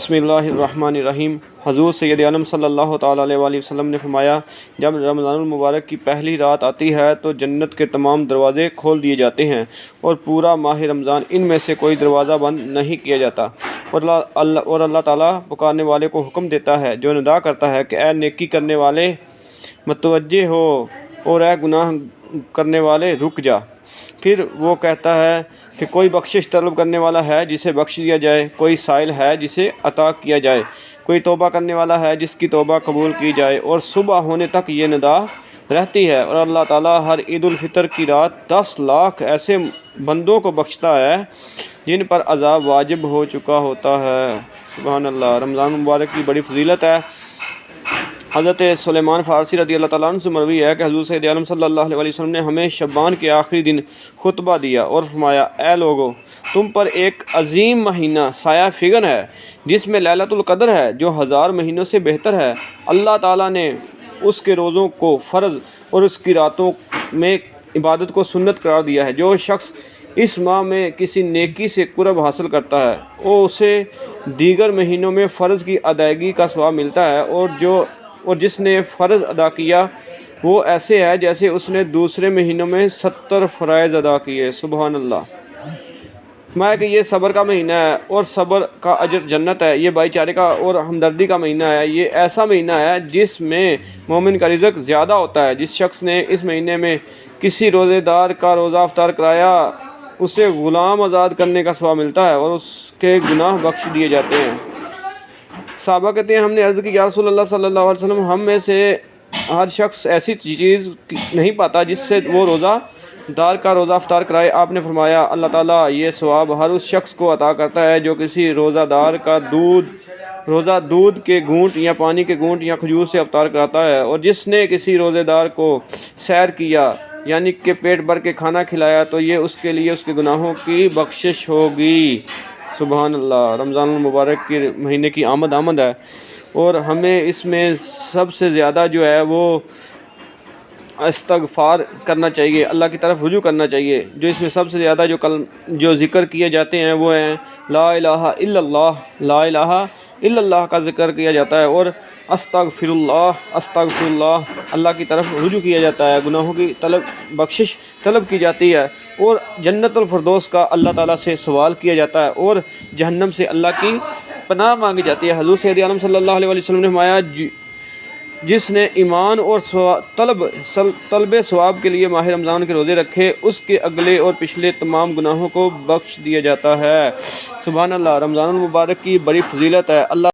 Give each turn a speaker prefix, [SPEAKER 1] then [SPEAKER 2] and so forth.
[SPEAKER 1] بسم اللہ الرحمن الرحیم۔ حضور سید عالم صلی اللہ تعالیٰ علیہ وآلہ وسلم نے فرمایا، جب رمضان المبارک کی پہلی رات آتی ہے تو جنت کے تمام دروازے کھول دیے جاتے ہیں اور پورا ماہ رمضان ان میں سے کوئی دروازہ بند نہیں کیا جاتا، اور اللہ تعالیٰ پکارنے والے کو حکم دیتا ہے جو ندا کرتا ہے کہ اے نیکی کرنے والے متوجہ ہو اور اے گناہ کرنے والے رک جا۔ پھر وہ کہتا ہے کہ کوئی بخشش طلب کرنے والا ہے جسے بخش دیا جائے، کوئی سائل ہے جسے عطا کیا جائے، کوئی توبہ کرنے والا ہے جس کی توبہ قبول کی جائے، اور صبح ہونے تک یہ ندا رہتی ہے۔ اور اللہ تعالیٰ ہر عید الفطر کی رات 10 لاکھ ایسے بندوں کو بخشتا ہے جن پر عذاب واجب ہو چکا ہوتا ہے۔ سبحان اللہ۔ رمضان مبارک کی بڑی فضیلت ہے۔ حضرت سلیمان فارسی رضی اللہ تعالیٰ عنہ سے مروی ہے کہ حضور سید عالم صلی اللہ علیہ وسلم نے ہمیں شعبان کے آخری دن خطبہ دیا اور فرمایا، اے لوگو، تم پر ایک عظیم مہینہ سایہ فگن ہے جس میں لیلۃ القدر ہے جو 1000 مہینوں سے بہتر ہے۔ اللہ تعالیٰ نے اس کے روزوں کو فرض اور اس کی راتوں میں عبادت کو سنت قرار دیا ہے۔ جو شخص اس ماہ میں کسی نیکی سے قرب حاصل کرتا ہے وہ اسے دیگر مہینوں میں فرض کی ادائیگی کا ثواب ملتا ہے، اور جس نے فرض ادا کیا وہ ایسے ہے جیسے اس نے دوسرے مہینوں میں 70 فرائض ادا کیے۔ سبحان اللہ۔ فرمایا کہ یہ صبر کا مہینہ ہے اور صبر کا اجر جنت ہے۔ یہ بھائی چارے کا اور ہمدردی کا مہینہ ہے۔ یہ ایسا مہینہ ہے جس میں مومن کا رزق زیادہ ہوتا ہے۔ جس شخص نے اس مہینے میں کسی روزے دار کا روزہ افطار کرایا اسے غلام آزاد کرنے کا ثواب ملتا ہے اور اس کے گناہ بخش دیے جاتے ہیں۔ صحابہ کہتے ہیں، ہم نے عرض کی، یا رسول اللہ صلی اللہ علیہ وسلم، ہم میں سے ہر شخص ایسی چیز نہیں پاتا جس سے وہ روزہ دار کا روزہ افطار کرائے۔ آپ نے فرمایا، اللہ تعالیٰ یہ ثواب ہر اس شخص کو عطا کرتا ہے جو کسی روزہ دار کا دودھ کے گھونٹ یا پانی کے گھونٹ یا کھجور سے افطار کراتا ہے، اور جس نے کسی روزے دار کو سیر کیا یعنی کہ پیٹ بھر کے کھانا کھلایا تو یہ اس کے لیے اس کے گناہوں کی بخشش ہوگی۔ سبحان اللہ۔ رمضان المبارک کے مہینے کی آمد ہے اور ہمیں اس میں سب سے زیادہ جو ہے وہ استغفار کرنا چاہیے، اللہ کی طرف رجوع کرنا چاہیے۔ جو اس میں سب سے زیادہ جو ذکر کیے جاتے ہیں وہ ہیں لا الہ الا اللہ، لا الہ الا اللہ کا ذکر کیا جاتا ہے، اور استغفر اللہ، اللہ کی طرف رجوع کیا جاتا ہے، گناہوں کی بخشش طلب کی جاتی ہے، اور جنت الفردوس کا اللہ تعالیٰ سے سوال کیا جاتا ہے، اور جہنم سے اللہ کی پناہ مانگی جاتی ہے۔ حضور سید عالم صلی اللہ علیہ وسلم نے فرمایا، جس نے ایمان اور طلب ثواب کے لیے ماہ رمضان کے روزے رکھے اس کے اگلے اور پچھلے تمام گناہوں کو بخش دیا جاتا ہے۔ سبحان اللہ۔ رمضان المبارک کی بڑی فضیلت ہے۔ اللہ